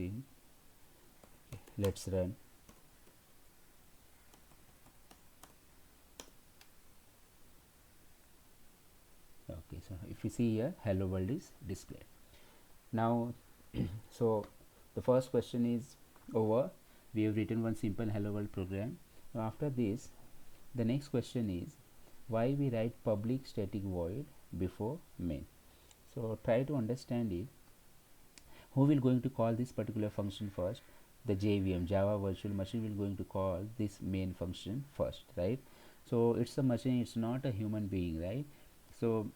screen. Okay, let's run. Okay, so if you see here, hello world is displayed. Now so the first question is over. We have written one simple hello world program. Now after this, the next question is why we write public static void before main. So try to understand it. Who will going to call this particular function first? The JVM, Java Virtual Machine, will going to call this main function first, right? So it's a machine, it's not a human being, right? So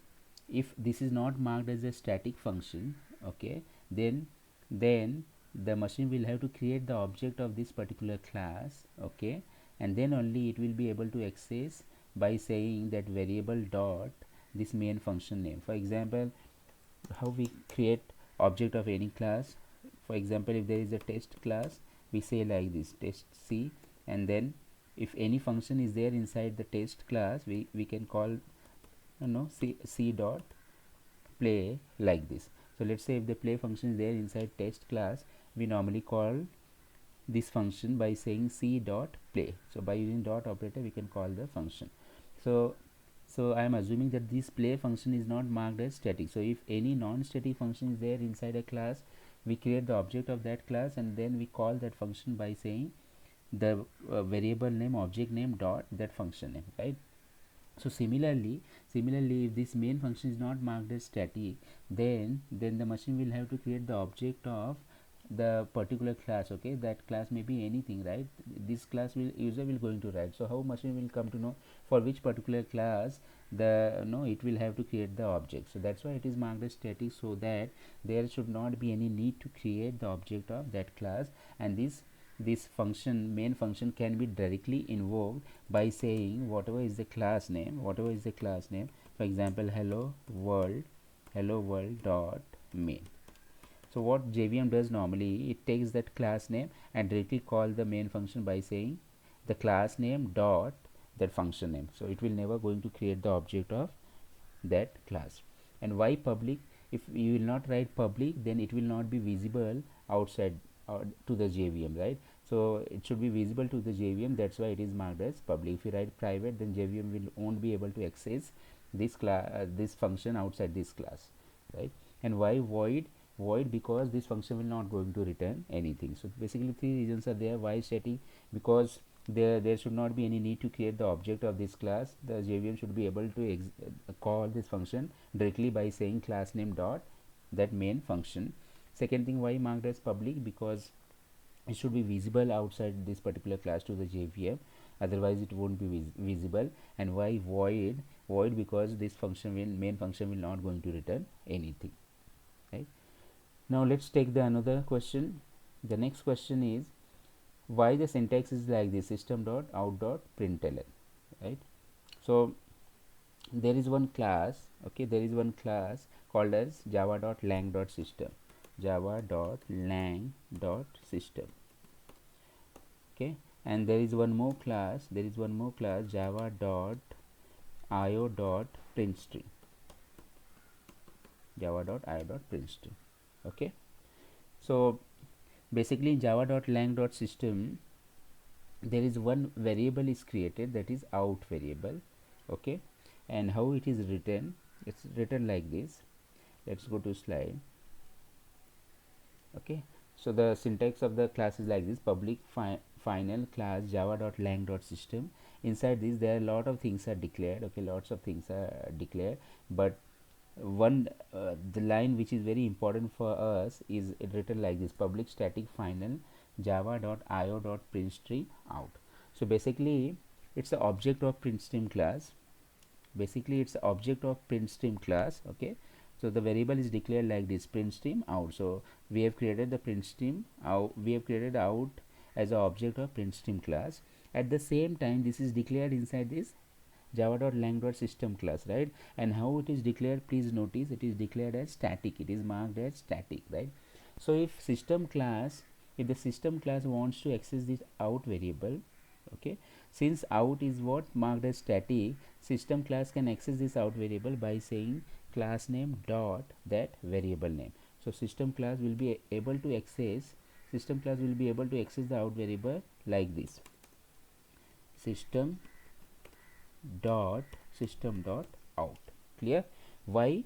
if this is not marked as a static function, okay, then the machine will have to create the object of this particular class, okay, and then only it will be able to access by saying that variable dot this main function name. For example, how we create object of any class. For example, if there is a test class, we say like this, test C, and then if any function is there inside the test class, we can call c dot play like this. So let's say if the play function is there inside test class, we normally call this function by saying c dot play. So by using dot operator, we can call the function. So I am assuming that this play function is not marked as static. So if any non-static function is there inside a class, we create the object of that class and then we call that function by saying the variable name, object name dot that function name, right? So similarly, if this main function is not marked as static, then the machine will have to create the object of the particular class. Okay, that class may be anything, right? This class will user will going to write. So how machine will come to know for which particular class the it will have to create the object. So that's why it is marked as static, so that there should not be any need to create the object of that class, and this function, main function, can be directly invoked by saying whatever is the class name, for example hello world dot main. So what JVM does normally, it takes that class name and directly call the main function by saying the class name dot that function name. So it will never going to create the object of that class. And why public? If you will not write public, then it will not be visible outside to the JVM, right? So it should be visible to the JVM, that's why it is marked as public. If you write private, then JVM won't be able to access this class, this function outside this class, right? And why void? Void because this function will not going to return anything. So basically three reasons are there. Why static? Because there should not be any need to create the object of this class. The JVM should be able to call this function directly by saying class name dot that main function. Second thing, why marked as public? Because it should be visible outside this particular class to the JVM, otherwise it won't be visible. And why void? Void because this function main function will not going to return anything, right? Now let's take the another question. The next question is why the syntax is like this, System.out.println, right? So there is one class, okay, there is one class called as java.lang.system, java.lang.system, okay, and there is one more class, java.io.printstring, okay. So basically in java.lang.system there is one variable is created, that is out variable, okay. And how it is written, it's written like this. Let's go to slide, okay. So the syntax of the class is like this: public final class java.lang.system. Inside this there are a lot of things are declared, okay, lots of things are declared, but one the line which is very important for us is written like this: public static final java.io.printstring out. So basically it's the object of printstream class, okay. So the variable is declared like this, printstream out. So we have created the printstream out, we have created out as an object of printstream class. At the same time this is declared inside this java.lang.system class, right? And how it is declared, please notice it is declared as static, it is marked as static, right? So if the system class wants to access this out variable, okay, since out is what marked as static, system class can access this out variable by saying class name dot that variable name. So system class will be able to access system class will be able to access the out variable like this: system dot out. Clear? Why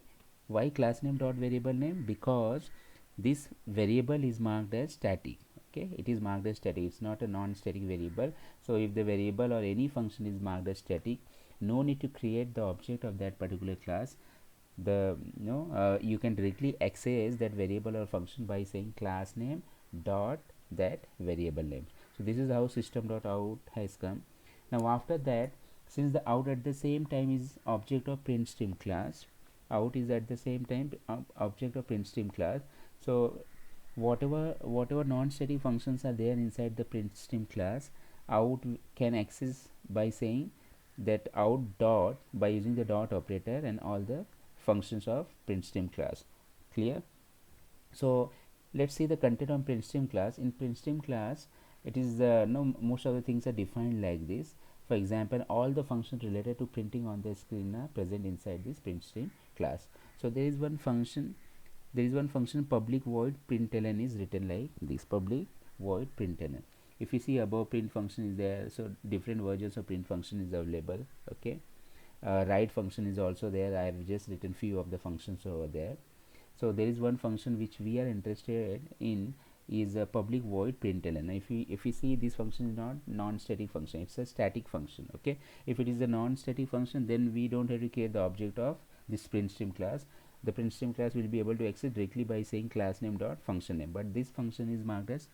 class name dot variable name? Because this variable is marked as static. Okay, it is marked as static, it's not a non-static variable. So if the variable or any function is marked as static, no need to create the object of that particular class. You can directly access that variable or function by saying class name dot that variable name. So this is how system.out has come. Now after that, since the out at the same time is object of printstream class, out is at the same time object of printstream class, so whatever non-static functions are there inside the printstream class, out can access by saying that out dot, by using the dot operator and all the functions of printstream class. Clear? So let's see the content on printstream class. In printstream class, it is most of the things are defined like this. For example, all the functions related to printing on the screen are present inside this printstream class. So there is one function public void println is written like this: public void println. If you see above, print function is there, so different versions of print function is available. Okay, write function is also there. I have just written few of the functions over there. So there is one function which we are interested in is a public void println. If we see, this function is not non-static function, it's a static function. Okay, if it is a non-static function, then we don't have to create the object of this printstream class. The printstream class will be able to access directly by saying class name dot function name, but this function is marked as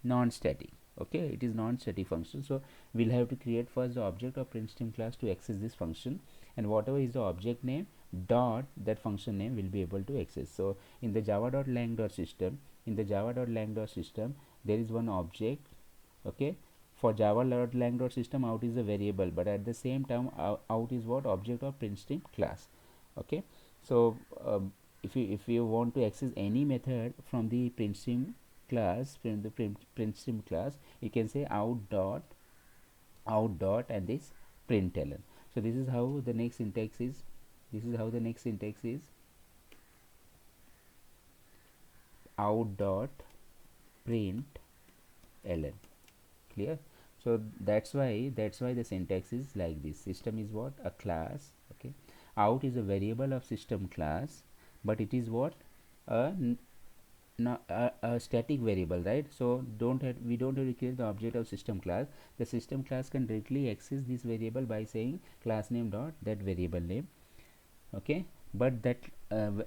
non-static. Okay, it is non-static function, so we'll have to create first the object of printstream class to access this function, and whatever is the object name dot that function name will be able to access. So in the java.lang.system, there is one object. Okay, for java.lang.system, out is a variable, but at the same time out is what? Object of printstream class. Okay, so if you want to access any method from the printstream class, from the printstream class, you can say out dot and this println. So this is how the next syntax is. Out dot println. Clear? So that's why the syntax is like this. System is what? A class. Okay, out is a variable of system class, but it is what? A static variable, right? So we don't have to create the object of system class. The system class can directly access this variable by saying class name dot that variable name. Okay, but that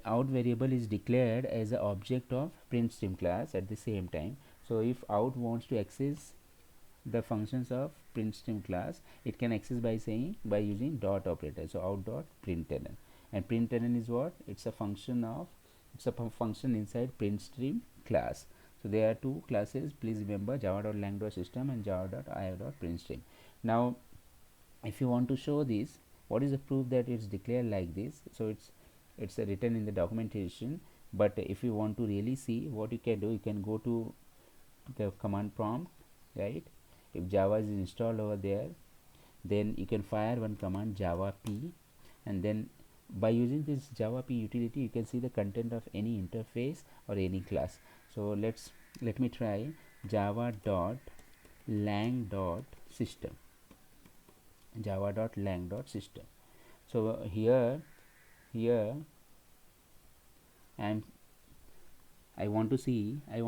out variable is declared as an object of printstream class at the same time. So if out wants to access the functions of printstream class, it can access by using dot operator. So out dot println, and println is what? It's a function inside printstream class. So there are two classes, please remember: java.lang.system and java.io.printstream. Now if you want to show this, what is the proof that it's declared like this? So it's written in the documentation, but if you want to really see what you can do, you can go to the command prompt, right? If Java is installed over there, then you can fire one command java p, and then by using this java p utility, you can see the content of any interface or any class. So let me try java.lang.system. So here I want to see the